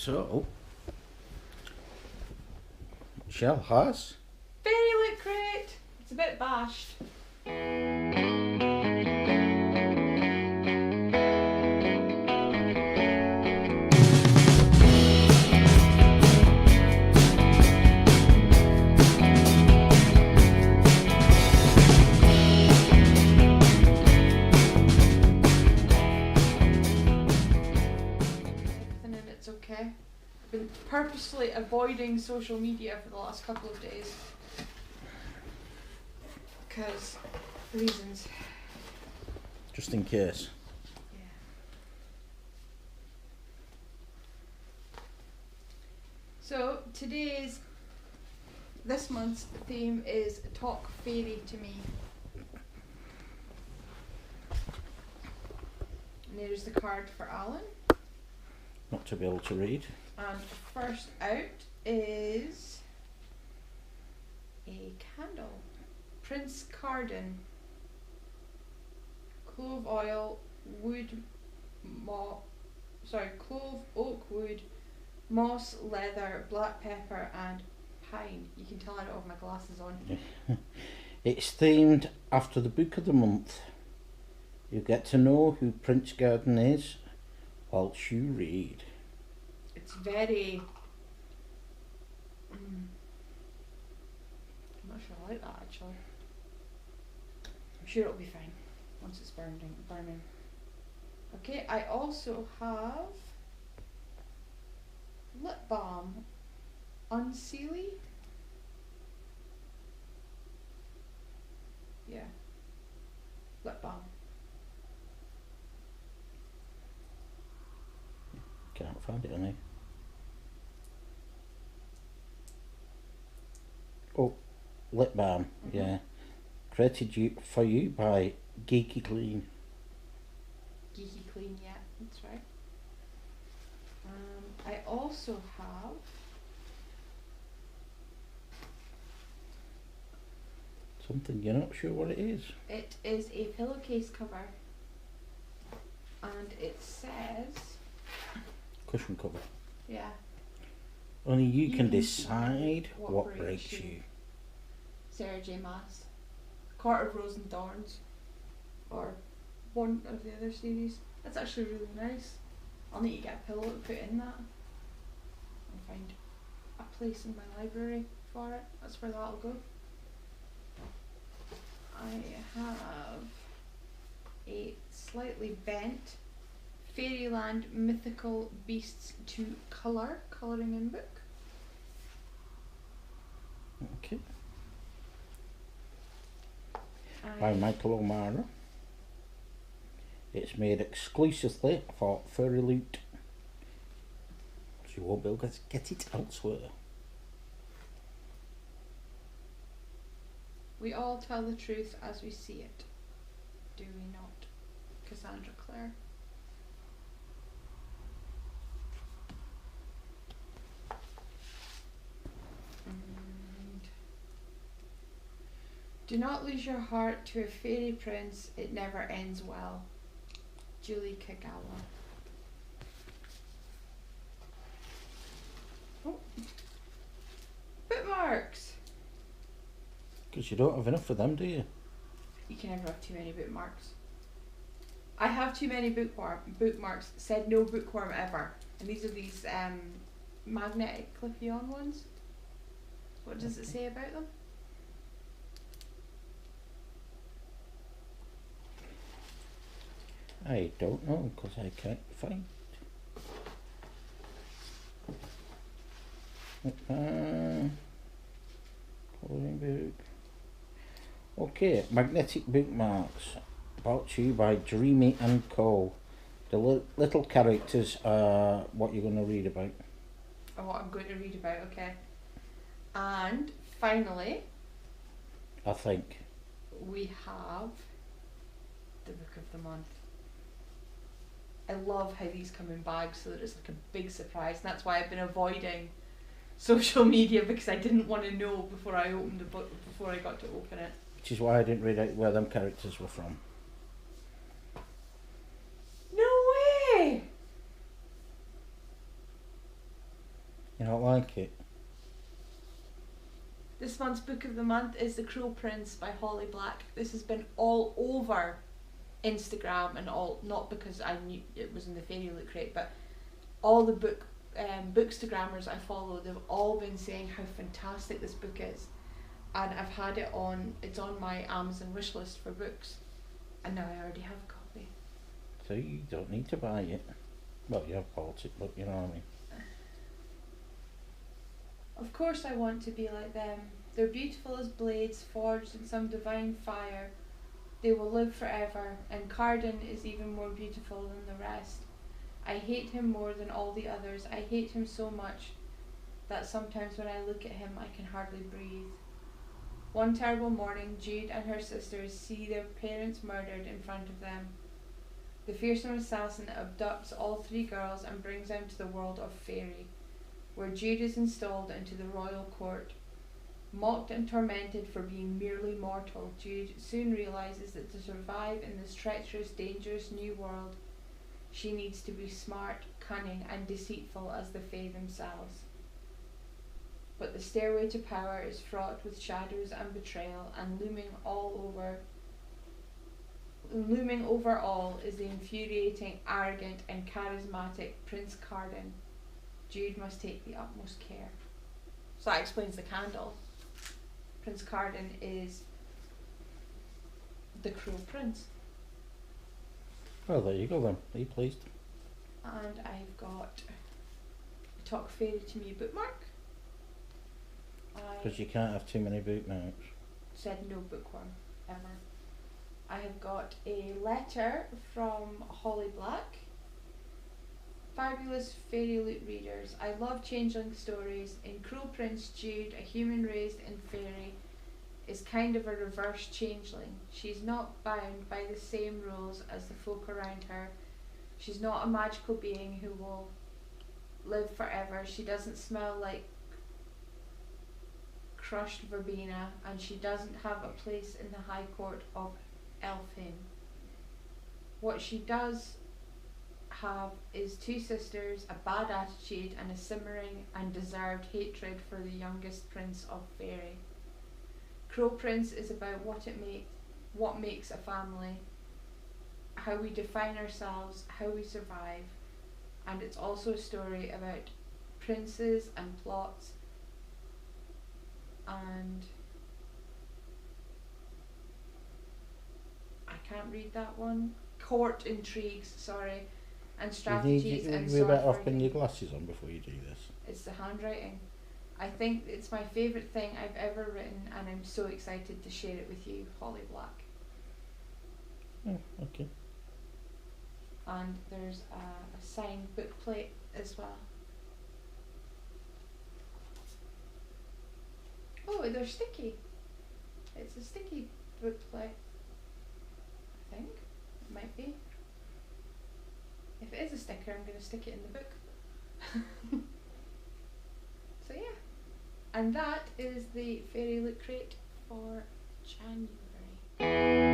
So, Chelle has Fairyloot crate! It's a bit bashed. Everything in it's okay. I've been purposely avoiding social media for the last couple of days. Because reasons. just in case. Yeah. So this month's theme is Talk Fairy to Me. And there's the card for Alan. Not to be able to read. And first out is a candle. Prince Carden. Clove oil, clove, oak wood, moss, leather, black pepper and pine. You can tell I don't have my glasses on. It's themed after the book of the month. You get to know who Prince Carden is whilst you read. It's very... I'm not sure I like that actually. I'm sure it'll be fine once it's burning. Okay, I also have lip balm, unsealy. Yeah, lip balm. Can't find it on here. Oh, lip balm, yeah. Created for you by Geeky Clean. Geeky Clean, yeah, that's right. I also have Something you're not sure what it is. it is a pillowcase cover, and it says, Cushion cover. yeah, Only you You can can decide what breaks you. Sarah J Maas, Court of Rose and Thorns, or one of the other series. That's actually really nice. I'll need to get a pillow to put in that and find a place in my library for it. That's where that'll go. I have a slightly bent Fairyland Mythical Beasts to colouring in book. Okay. By Michael O'Mara. It's made exclusively for Fairyloot, so you won't be able to get it elsewhere. We all tell the truth as we see it, do we not? Cassandra Clare. And do not lose your heart to a fairy prince, it never ends well. Julie Kagawa. Oh. Bookmarks! Because you don't have enough of them, do you? You can never have too many bookmarks. I have too many bookmarks. Said no bookworm ever. And these are these magnetic clippy on ones. What does it say about them? I don't know, because I can't find colouring book. Okay, magnetic bookmarks, brought to you by Dreamy and Co. The little characters are what you're going to read about. Or what I'm going to read about, okay. And finally, I think. we have the book of the month. I love how these come in bags so that it's like a big surprise, and that's why I've been avoiding social media, because I didn't want to know before I opened the book, before I got to open it. Which is why I didn't read out where them characters were from. No way! You don't like it? This month's book of the month is The Cruel Prince by Holly Black. This has been all over Instagram and all, not because I knew it was in the Fairyloot crate, but all the bookstagrammers I follow, they've all been saying how fantastic this book is. And I've had it on, it's on my Amazon wish list for books, and now I already have a copy. So you don't need to buy it. Well, you have bought it, but you know what I mean. Of course I want to be like them. They're beautiful as blades forged in some divine fire. They will live forever, and Cardan is even more beautiful than the rest. I hate him more than all the others. I hate him so much that sometimes when I look at him I can hardly breathe. One terrible morning, Jude and her sisters see their parents murdered in front of them. The fearsome assassin abducts all three girls and brings them to the world of Faerie, where Jude is installed into the royal court. Mocked and tormented for being merely mortal, Jude soon realises that to survive in this treacherous, dangerous new world, she needs to be smart, cunning, and deceitful as the Fae themselves. But the stairway to power is fraught with shadows and betrayal, and looming over all is the infuriating, arrogant, and charismatic Prince Cardan. Jude must take the utmost care. So that explains the candle. Prince Cardan is the cruel prince. Well, there you go then. Are you pleased? And I've got a Talk Fairy to Me bookmark. Because you can't have too many bookmarks. Said no bookworm, ever. I have got a letter from Holly Black. Fabulous Fairyloot readers, I love changeling stories. In Cruel Prince, Jude, a human raised in Faerie, is kind of a reverse changeling. She's not bound by the same rules as the folk around her. She's not a magical being who will live forever. She doesn't smell like crushed verbena, and she doesn't have a place in the High Court of Elfhame. What she does have is two sisters, a bad attitude, and a simmering and deserved hatred for the youngest prince of Faerie. Cruel Prince is about what makes a family, how we define ourselves, how we survive, and it's also a story about princes and plots and I can't read that one. Court intrigues, sorry. And strategies and you'd be better off sword putting your fighting. glasses on before you do this. It's the handwriting. I think it's my favourite thing I've ever written, and I'm so excited to share it with you, Holly Black. Oh, okay. And there's a signed bookplate as well. Oh, they're sticky. It's a sticky bookplate. I think it might be. If it is a sticker, I'm going to stick it in the book. So yeah, and that is the Fairyloot crate for January.